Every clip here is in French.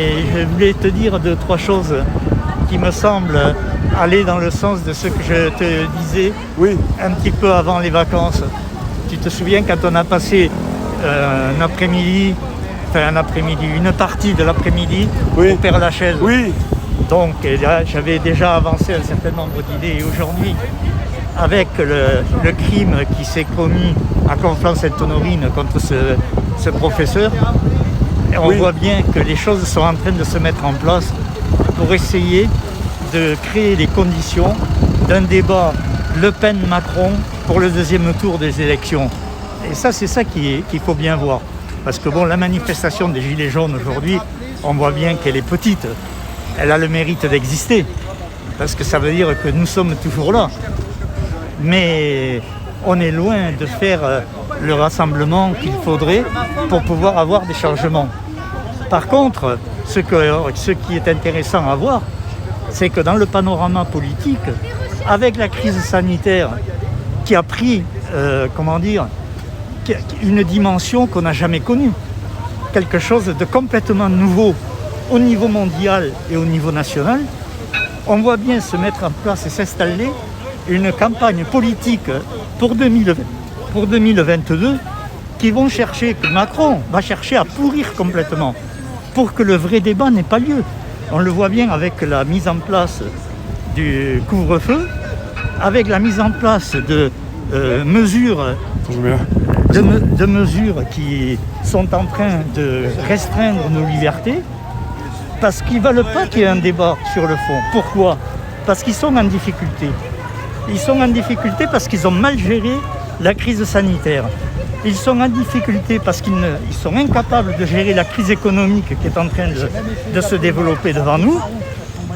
Et je voulais te dire deux, trois choses qui me semblent aller dans le sens de ce que je te disais un petit peu avant les vacances. Tu te souviens quand on a passé un après-midi, une partie de l'après-midi au Père-Lachaise. Oui. Donc là, j'avais déjà avancé un certain nombre d'idées. Et aujourd'hui, avec le crime qui s'est commis à Conflans-Sainte-Honorine contre ce professeur, on voit bien que les choses sont en train de se mettre en place pour essayer de créer les conditions d'un débat Le Pen-Macron pour le deuxième tour des élections. Et ça, c'est ça qu'il faut bien voir. Parce que bon, la manifestation des Gilets jaunes aujourd'hui, on voit bien qu'elle est petite. Elle a le mérite d'exister. Parce que ça veut dire que nous sommes toujours là. Mais on est loin de faire le rassemblement qu'il faudrait pour pouvoir avoir des changements. Par contre, ce qui est intéressant à voir, c'est que dans le panorama politique, avec la crise sanitaire qui a pris, une dimension qu'on n'a jamais connue, quelque chose de complètement nouveau au niveau mondial et au niveau national, on voit bien se mettre en place et s'installer une campagne politique pour 2022 qui que Macron va chercher à pourrir complètement pour que le vrai débat n'ait pas lieu. On le voit bien avec la mise en place du couvre-feu, avec la mise en place de mesures qui sont en train de restreindre nos libertés, parce qu'ils ne veulent pas qu'il y ait un débat sur le fond. Pourquoi ? Parce qu'ils sont en difficulté. Ils sont en difficulté parce qu'ils ont mal géré la crise sanitaire. Ils sont en difficulté parce qu'ils sont incapables de gérer la crise économique qui est en train de se développer devant nous.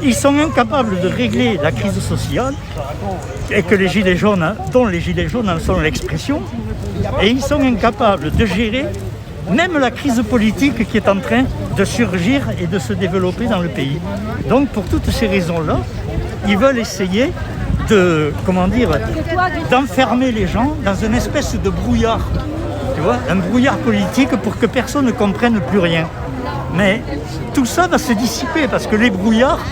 Ils sont incapables de régler la crise sociale et que dont les Gilets jaunes en sont l'expression. Et ils sont incapables de gérer même la crise politique qui est en train de surgir et de se développer dans le pays. Donc pour toutes ces raisons-là, ils veulent essayer d'enfermer les gens dans une espèce de brouillard. Tu vois, un brouillard politique pour que personne ne comprenne plus rien. Mais tout ça va se dissiper parce que les brouillards,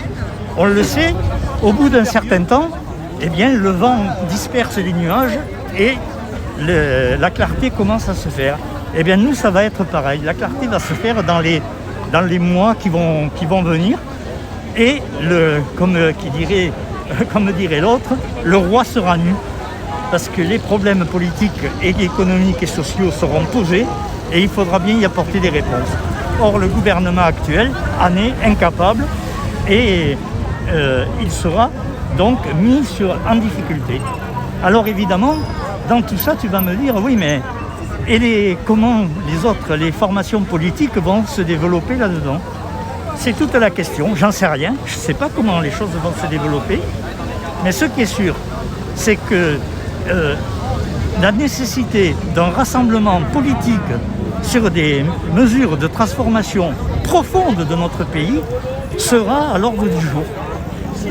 on le sait, au bout d'un certain temps, eh bien, le vent disperse les nuages et la clarté commence à se faire. Eh bien, nous, ça va être pareil. La clarté va se faire dans les mois qui vont venir. Et comme dirait l'autre, le roi sera nu. Parce que les problèmes politiques et économiques et sociaux seront posés et il faudra bien y apporter des réponses. Or, le gouvernement actuel en est incapable et il sera donc mis en difficulté. Alors évidemment, dans tout ça, tu vas me dire, oui, mais comment les formations politiques vont se développer là-dedans ? C'est toute la question, j'en sais rien, je ne sais pas comment les choses vont se développer, mais ce qui est sûr, c'est que la nécessité d'un rassemblement politique sur des mesures de transformation profonde de notre pays sera à l'ordre du jour.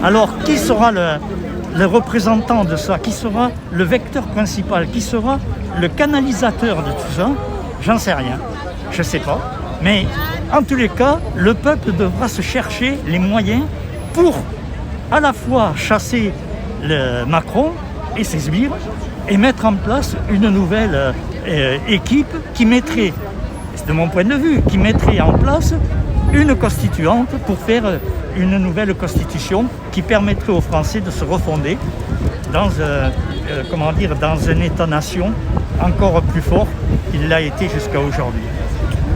Alors, qui sera le représentant de ça ? Qui sera le vecteur principal ? Qui sera le canalisateur de tout ça ? J'en sais rien, je ne sais pas. Mais en tous les cas, le peuple devra se chercher les moyens pour à la fois chasser le Macron et ses sbires et mettre en place une nouvelle équipe qui mettrait, de mon point de vue, en place une constituante pour faire une nouvelle constitution qui permettrait aux Français de se refonder dans un État-nation encore plus fort qu'il l'a été jusqu'à aujourd'hui.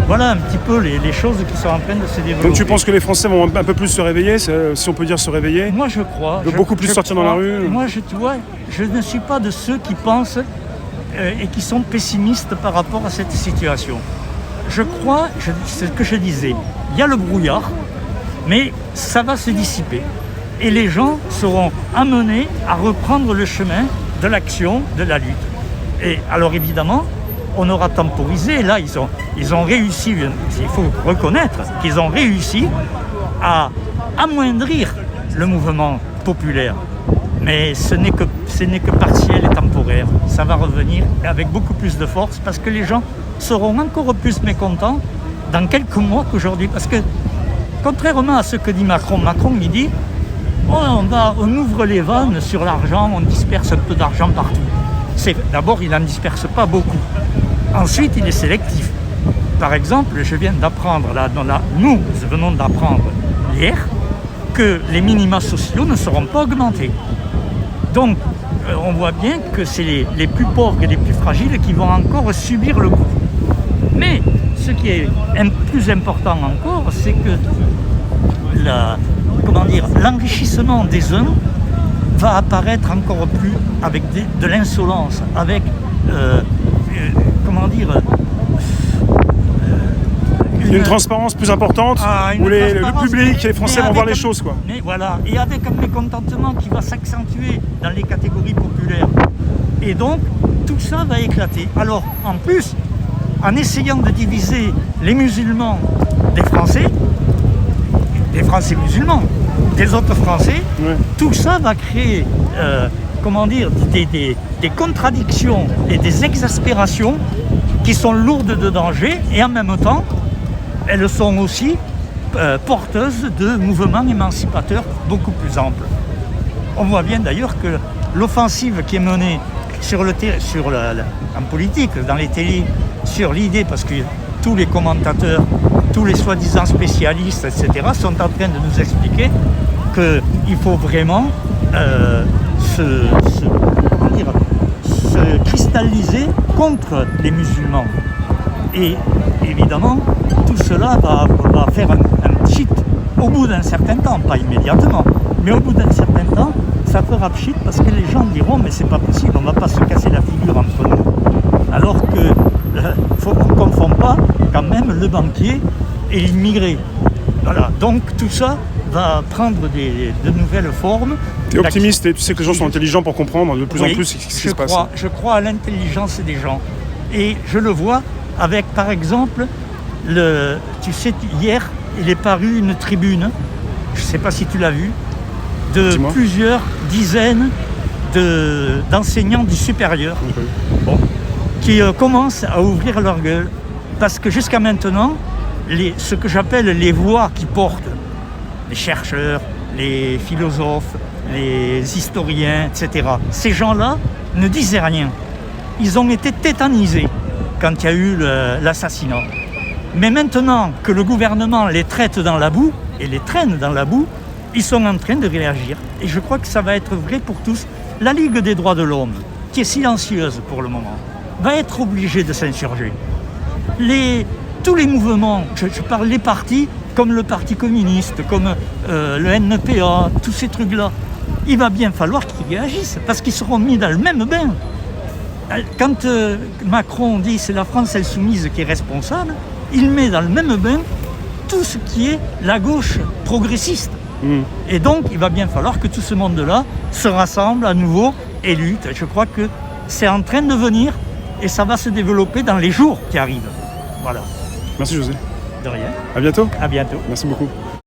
Voilà un petit peu les choses qui sont en train de se développer. Donc tu penses que les Français vont un peu plus se réveiller, si on peut dire se réveiller ? Moi je crois. Beaucoup plus sortir dans la rue ? Moi je ne suis pas de ceux qui pensent et qui sont pessimistes par rapport à cette situation. Je crois, c'est ce que je disais, il y a le brouillard, mais ça va se dissiper. Et les gens seront amenés à reprendre le chemin de l'action, de la lutte. Et alors évidemment, on aura temporisé. Là, ils ont réussi, il faut reconnaître qu'ils ont réussi à amoindrir le mouvement populaire. Mais ce n'est que partiel et temporaire. Ça va revenir avec beaucoup plus de force parce que les gens seront encore plus mécontents dans quelques mois qu'aujourd'hui. Parce que Contrairement à ce que dit Macron, il dit on ouvre les vannes sur l'argent, on disperse un peu d'argent partout. D'abord, il n'en disperse pas beaucoup. Ensuite, il est sélectif. Par exemple, je viens d'apprendre, nous venons d'apprendre hier que les minima sociaux ne seront pas augmentés. Donc, on voit bien que c'est les plus pauvres et les plus fragiles qui vont encore subir le coup. Mais ce qui est plus important encore, c'est que l'enrichissement des uns va apparaître encore plus avec de l'insolence, avec une transparence plus importante, où le public et les Français vont voir les choses, quoi. Mais voilà, et avec un mécontentement qui va s'accentuer dans les catégories populaires. Et donc, tout ça va éclater. Alors, en plus, en essayant de diviser les musulmans des Français musulmans, des autres Français, tout ça va créer des contradictions et des exaspérations qui sont lourdes de danger, et en même temps, elles sont aussi porteuses de mouvements émancipateurs beaucoup plus amples. On voit bien d'ailleurs que l'offensive qui est menée en politique, dans les télés, sur l'idée, parce que tous les commentateurs, tous les soi-disant spécialistes, etc., sont en train de nous expliquer qu'il faut vraiment se cristalliser contre les musulmans. Et évidemment, tout cela va faire un pchit au bout d'un certain temps, pas immédiatement, mais au bout d'un certain temps, ça fera pchit parce que les gens diront mais c'est pas possible, on ne va pas se casser la figure entre nous. Alors que on ne confond pas quand même le banquier et l'immigré. Voilà, donc tout ça va prendre de nouvelles formes. Tu es optimiste et tu sais que les gens sont intelligents pour comprendre de plus en plus ce qui se passe. Je crois à l'intelligence des gens. Et je le vois avec, par exemple, tu sais, hier, il est paru une tribune, je ne sais pas si tu l'as vu, de Dis-moi. Plusieurs dizaines d'enseignants du supérieur qui commencent à ouvrir leur gueule. Parce que jusqu'à maintenant, ce que j'appelle les voix qui portent, les chercheurs, les philosophes, les historiens, etc., ces gens-là ne disaient rien. Ils ont été tétanisés quand il y a eu l'assassinat. Mais maintenant que le gouvernement les traite dans la boue, et les traîne dans la boue, ils sont en train de réagir. Et je crois que ça va être vrai pour tous. La Ligue des droits de l'homme, qui est silencieuse pour le moment, va être obligée de s'insurger. Tous les mouvements, je parle des partis, comme le Parti communiste, comme le NPA, tous ces trucs-là, il va bien falloir qu'ils réagissent, parce qu'ils seront mis dans le même bain. Quand Macron dit c'est la France insoumise qui est responsable, il met dans le même bain tout ce qui est la gauche progressiste. Et donc, il va bien falloir que tout ce monde-là se rassemble à nouveau et lutte. Je crois que c'est en train de venir et ça va se développer dans les jours qui arrivent. Voilà. Merci José. De rien. À bientôt. À bientôt. Merci beaucoup.